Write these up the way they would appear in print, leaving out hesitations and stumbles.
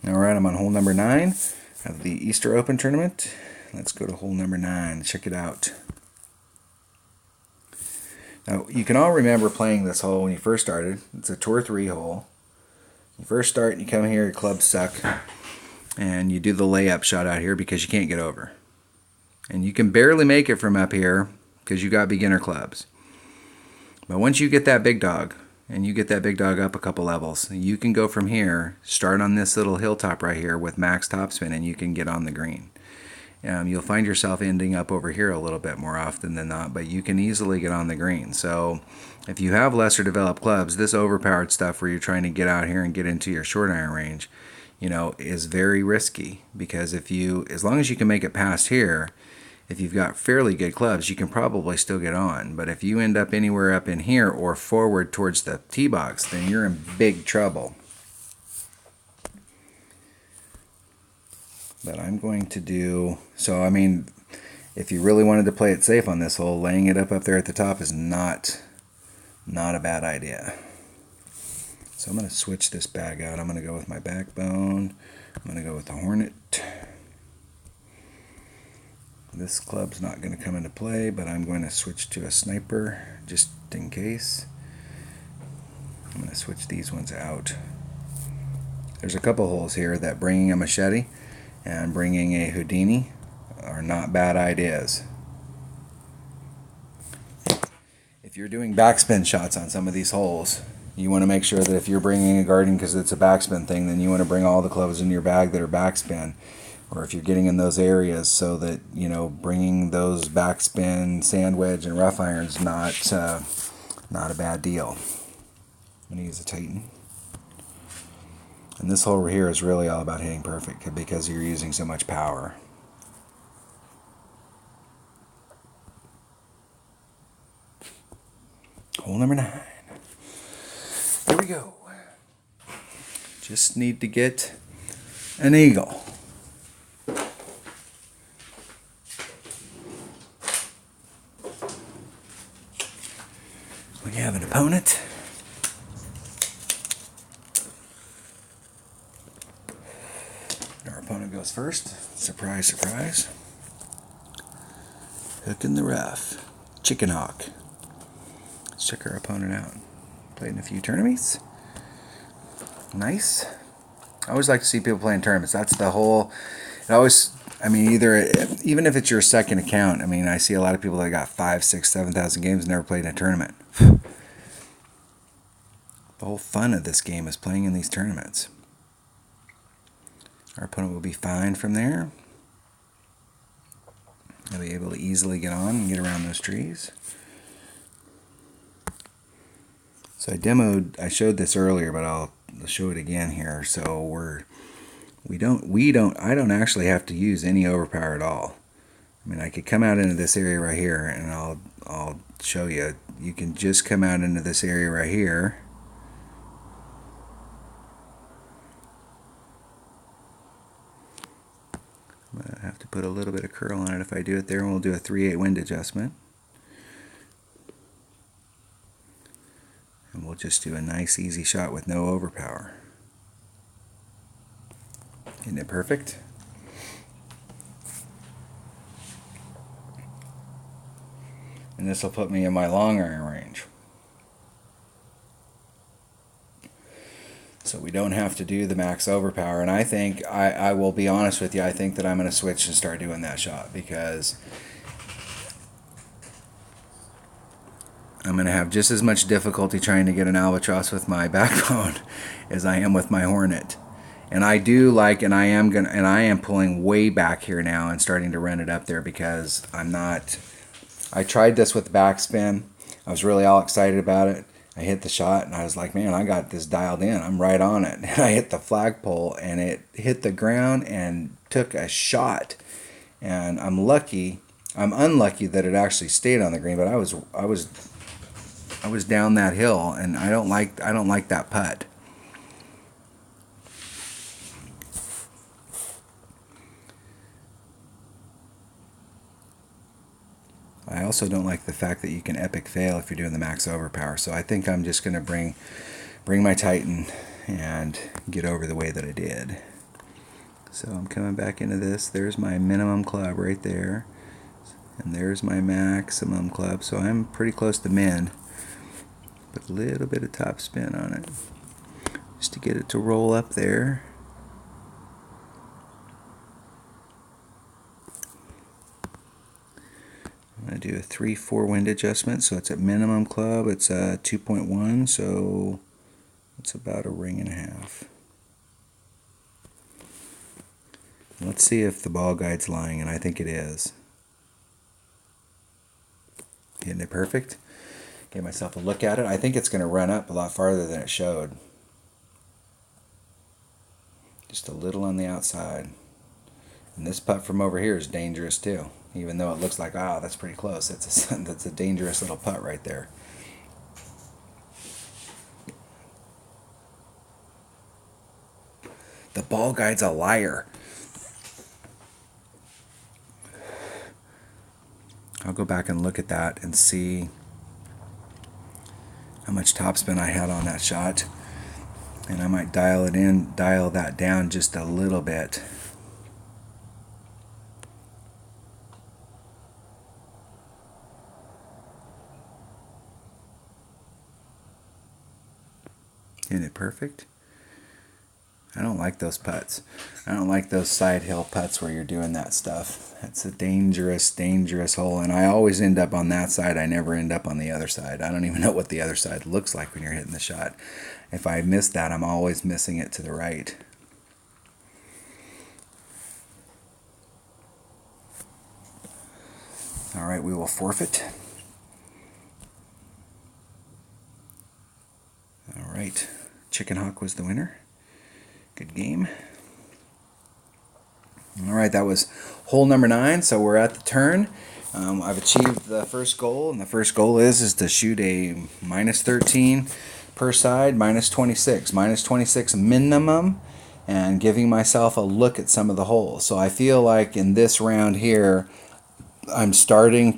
Alright, I'm on hole number 9 of the Easter Open tournament. Let's go to hole number 9. Check it out. Now, you can all remember playing this hole when you first started. It's a Tour 3 hole. You first start and you come here, your clubs suck, and you do the layup shot out here because you can't get over. And you can barely make it from up here because you got beginner clubs. But once you get that big dog, and you get that big dog up a couple levels, you can go from here, start on this little hilltop right here with max topspin, and you can get on the green. You'll find yourself ending up over here a little bit more often than not, but you can easily get on the green. So if you have lesser developed clubs, this overpowered stuff where you're trying to get out here and get into your short iron range, is very risky, because as long as you can make it past here, if you've got fairly good clubs, you can probably still get on. But if you end up anywhere up in here or forward towards the tee box, then you're in big trouble. But I'm going to do, if you really wanted to play it safe on this hole, laying it up there at the top is not a bad idea. So I'm going to switch this bag out. I'm going to go with my backbone. I'm going to go with the Hornet. This club's not going to come into play, but I'm going to switch to a sniper just in case. I'm going to switch these ones out. There's a couple holes here that bringing a machete and bringing a Houdini are not bad ideas. If you're doing backspin shots on some of these holes, you want to make sure that if you're bringing a Guardian because it's a backspin thing, then you want to bring all the clubs in your bag that are backspin. Or if you're getting in those areas, so that, bringing those backspin, sand wedge, and rough irons not a bad deal. I'm going to use a Titan. And this hole over here is really all about hitting perfect because you're using so much power. Hole number 9. Here we go. Just need to get an eagle. We have an opponent. Our opponent goes first. Surprise, surprise. Hook in the rough. Chicken Hawk. Let's check our opponent out. Played in a few tournaments. Nice. I always like to see people playing tournaments. That's the whole... even if it's your second account, I see a lot of people that got 5, 6, 7,000 games and never played in a tournament. The whole fun of this game is playing in these tournaments. Our opponent will be fine from there. He'll be able to easily get on and get around those trees. So I showed this earlier, but I'll show it again here. So I don't actually have to use any overpower at all. I could come out into this area right here, and I'll show you. You can just come out into this area right here. I'm going to have to put a little bit of curl on it if I do it there, and we'll do a 3/8 wind adjustment. And we'll just do a nice easy shot with no overpower. Isn't it perfect? And this will put me in my long iron range. So we don't have to do the max overpower. And I think, I will be honest with you, I think that I'm going to switch and start doing that shot, because I'm going to have just as much difficulty trying to get an albatross with my backbone as I am with my Hornet. And I do like, and I am pulling way back here now and starting to run it up there, because I tried this with backspin. I was really all excited about it. I hit the shot and I was like, man, I got this dialed in. I'm right on it. And I hit the flagpole and it hit the ground and took a shot. And I'm unlucky that it actually stayed on the green, but I was down that hill, and I don't like that putt. I also don't like the fact that you can epic fail if you're doing the max overpower. So I think I'm just going to bring my Titan and get over the way that I did. So I'm coming back into this. There's my minimum club right there. And there's my maximum club. So I'm pretty close to min. Put a little bit of top spin on it, just to get it to roll up there. I'm going to do a 3/4 wind adjustment, so it's at minimum club. It's 2.1, so it's about a ring and a half. Let's see if the ball guide's lying, and I think it is. Hitting it perfect. Give myself a look at it. I think it's going to run up a lot farther than it showed. Just a little on the outside. And this putt from over here is dangerous too. Even though it looks like, oh, that's pretty close. That's a dangerous little putt right there. The ball guide's a liar. I'll go back and look at that and see how much topspin I had on that shot. And I might dial that down just a little bit. Isn't it perfect? I don't like those putts. I don't like those side hill putts where you're doing that stuff. That's a dangerous, dangerous hole. And I always end up on that side. I never end up on the other side. I don't even know what the other side looks like when you're hitting the shot. If I miss that, I'm always missing it to the right. All right, we will forfeit. All right, Chicken Hawk was the winner. Good game. All right, that was hole number 9, so we're at the turn. I've achieved the first goal, and the first goal is to shoot a -13 per side, -26. -26 minimum, and giving myself a look at some of the holes. So I feel like in this round here, I'm starting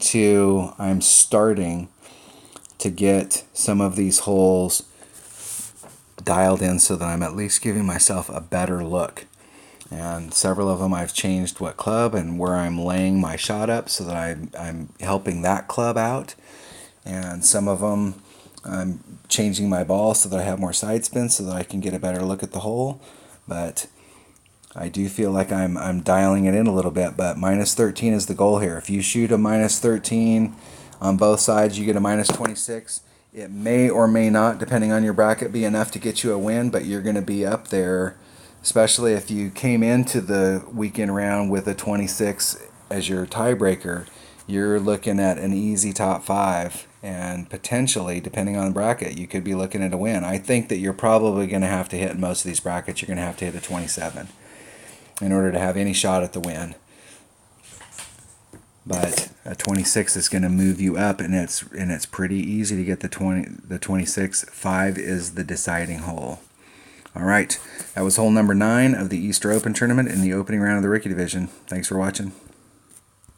to get some of these holes dialed in so that I'm at least giving myself a better look. And several of them I've changed what club and where I'm laying my shot up so that I'm helping that club out. And some of them I'm changing my ball so that I have more side spin so that I can get a better look at the hole. But I do feel like I'm dialing it in a little bit, but -13 is the goal here. If you shoot a -13 on both sides, you get a -26. It may or may not, depending on your bracket, be enough to get you a win, but you're going to be up there, especially if you came into the weekend round with a 26 as your tiebreaker. You're looking at an easy top 5, and potentially, depending on the bracket, you could be looking at a win. I think that you're probably going to have to hit in most of these brackets. You're going to have to hit a 27 in order to have any shot at the win. But a 26 is going to move you up, and it's pretty easy to get the 26. 5 is the deciding hole. All right, that was hole number 9 of the Easter Open tournament in the opening round of the rookie division. Thanks for watching.